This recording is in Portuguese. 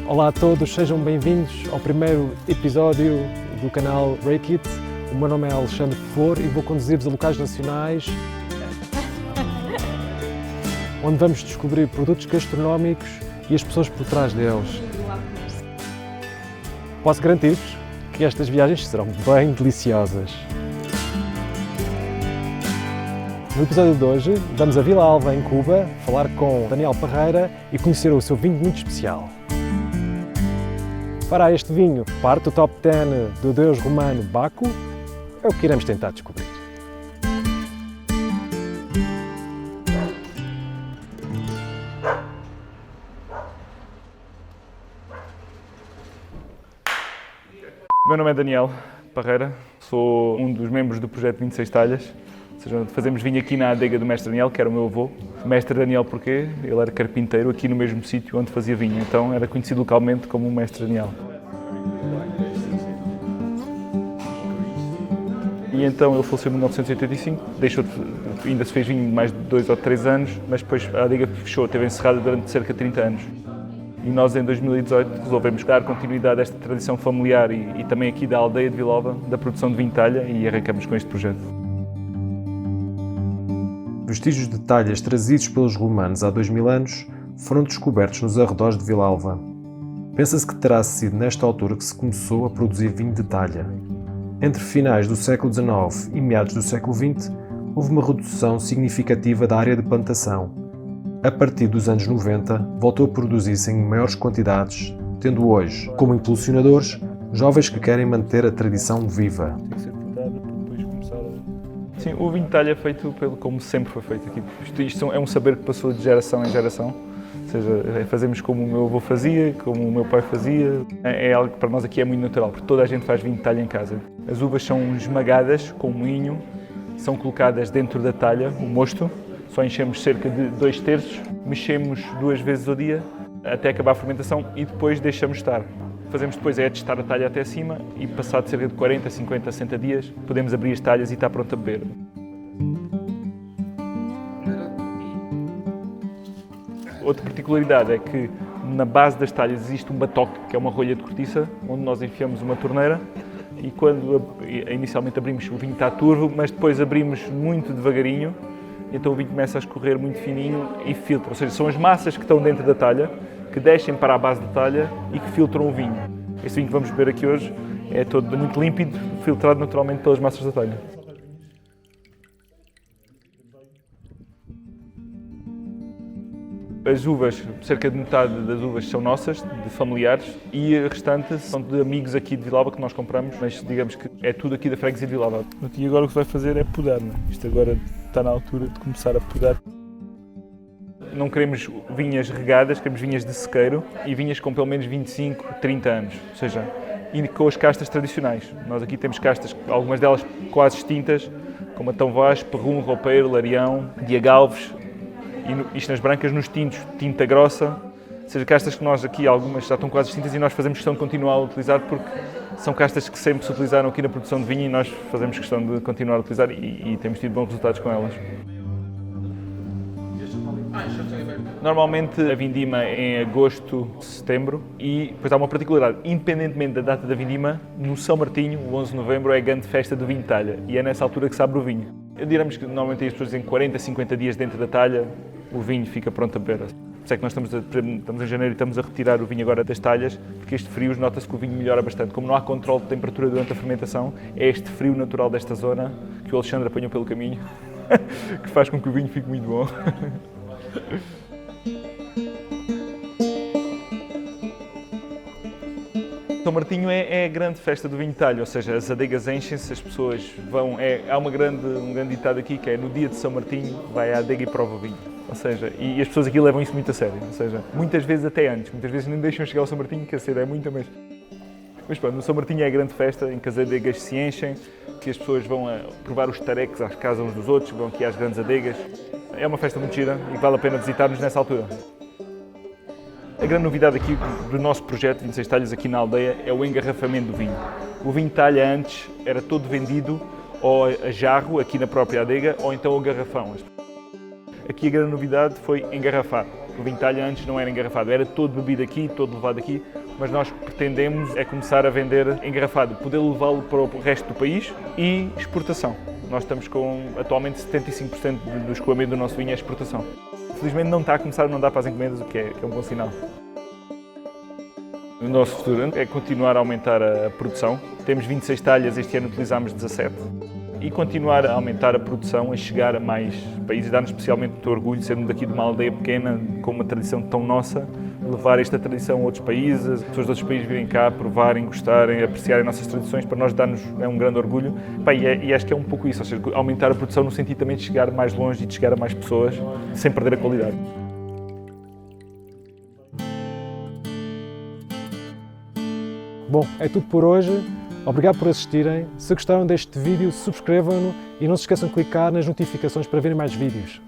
Olá a todos, sejam bem-vindos ao primeiro episódio do canal Rake It. O meu nome é Alexandre Flor e vou conduzir-vos a locais nacionais onde vamos descobrir produtos gastronómicos e as pessoas por trás deles. Posso garantir-vos que estas viagens serão bem deliciosas. No episódio de hoje, vamos a Vila Alva, em Cuba, falar com Daniel Parreira e conhecer o seu vinho muito especial. Para este vinho, parte do top 10 do deus romano Baco, é o que iremos tentar descobrir. Meu nome é Daniel Parreira, sou um dos membros do projeto 26 Talhas. Ou seja, fazemos vinho aqui na adega do mestre Daniel, que era o meu avô. Mestre Daniel porquê? Ele era carpinteiro aqui no mesmo sítio onde fazia vinho, então era conhecido localmente como o mestre Daniel. E então ele faleceu em 1985, ainda se fez vinho mais de 2 ou 3 anos, mas depois a adega fechou, esteve encerrada durante cerca de 30 anos. E nós, em 2018, resolvemos dar continuidade a esta tradição familiar e também aqui da aldeia de Vila Alva, da produção de vinho de talha, e arrancamos com este projeto. Vestígios de talhas trazidos pelos romanos há 2000 anos foram descobertos nos arredores de Vila Alva. Pensa-se que terá sido nesta altura que se começou a produzir vinho de talha. Entre finais do século XIX e meados do século XX, houve uma redução significativa da área de plantação. A partir dos anos 90, voltou a produzir-se em maiores quantidades, tendo hoje, como impulsionadores, jovens que querem manter a tradição viva. Tem que ser podada para depois começar a... Sim, o vinho de talha é feito como sempre foi feito aqui. Isto é um saber que passou de geração em geração. Ou seja, fazemos como o meu avô fazia, como o meu pai fazia. É algo que para nós aqui é muito natural, porque toda a gente faz vinho de talha em casa. As uvas são esmagadas com moinho, são colocadas dentro da talha, o mosto. Só enchemos cerca de 2/3, mexemos 2 vezes ao dia até acabar a fermentação e depois deixamos estar. Fazemos depois é testar a talha até acima e passado cerca de 40, 50, 60 dias podemos abrir as talhas e está pronto a beber. Outra particularidade é que na base das talhas existe um batoque, que é uma rolha de cortiça, onde nós enfiamos uma torneira e quando inicialmente abrimos o vinho está turvo, mas depois abrimos muito devagarinho, então o vinho começa a escorrer muito fininho e filtra. Ou seja, são as massas que estão dentro da talha, que descem para a base da talha e que filtram o vinho. Este vinho que vamos beber aqui hoje é todo muito límpido, filtrado naturalmente pelas massas da talha. As uvas, cerca de metade das uvas são nossas, de familiares, e a restante são de amigos aqui de Vila Alva que nós compramos, mas digamos que é tudo aqui da freguesia de Vila Alva. E agora o que se vai fazer é podar, não é? Isto agora está na altura de começar a podar. Não queremos vinhas regadas, queremos vinhas de sequeiro e vinhas com pelo menos 25, 30 anos, ou seja, e com as castas tradicionais. Nós aqui temos castas, algumas delas quase extintas, como a Tão Vaz, Perrum, Roupeiro, Larião, Diagalves, e isto nas brancas, nos tintos, tinta grossa, ou seja, castas que nós aqui, algumas já estão quase extintas e nós fazemos questão de continuar a utilizar porque são castas que sempre se utilizaram aqui na produção de vinho e nós fazemos questão de continuar a utilizar e temos tido bons resultados com elas. Normalmente a vindima é em agosto, setembro e depois há uma particularidade, independentemente da data da vindima, no São Martinho, o 11 de novembro, é a grande festa do vinho de talha e é nessa altura que se abre o vinho. Diremos que normalmente as pessoas dizem 40, 50 dias dentro da talha, o vinho fica pronto a beber. Por isso é que nós estamos em janeiro e estamos a retirar o vinho agora das talhas, porque este frio nota-se que o vinho melhora bastante. Como não há controle de temperatura durante a fermentação, é este frio natural desta zona que o Alexandre apanhou pelo caminho, que faz com que o vinho fique muito bom. São Martinho é a grande festa do vinho de talha, ou seja, as adegas enchem-se, as pessoas vão... Há um grande ditado aqui que é no dia de São Martinho vai à adega e prova o vinho. Ou seja, e as pessoas aqui levam isso muito a sério, ou seja, muitas vezes até antes, muitas vezes nem deixam chegar ao São Martinho, que a sede é muita, mas pronto, no São Martinho é a grande festa em que as adegas se enchem, que as pessoas vão a provar os tareques às casas uns dos outros, vão aqui às grandes adegas. É uma festa muito gira e vale a pena visitar-nos nessa altura. A grande novidade aqui do nosso projeto 26 Talhas aqui na aldeia é o engarrafamento do vinho. O vinho de talha antes era todo vendido ou a jarro aqui na própria adega ou então a garrafão. Aqui a grande novidade foi engarrafar. O vinho de talha antes não era engarrafado, era todo bebido aqui, todo levado aqui, mas nós pretendemos é começar a vender engarrafado, poder levá-lo para o resto do país e exportação. Nós estamos com atualmente 75% do escoamento do nosso vinho é exportação. Felizmente não está a começar a não dar para as encomendas, o que é um bom sinal. O nosso futuro é continuar a aumentar a produção. Temos 26 talhas, este ano utilizámos 17. E continuar a aumentar a produção, a chegar a mais países, dar-nos especialmente muito orgulho, sermos daqui de uma aldeia pequena, com uma tradição tão nossa, levar esta tradição a outros países, as pessoas de outros países virem cá, provarem, gostarem, apreciarem nossas tradições, para nós dar-nos é um grande orgulho. E acho que é um pouco isso, ou seja, aumentar a produção no sentido também de chegar mais longe e de chegar a mais pessoas, sem perder a qualidade. Bom, é tudo por hoje. Obrigado por assistirem. Se gostaram deste vídeo, subscrevam-no e não se esqueçam de clicar nas notificações para verem mais vídeos.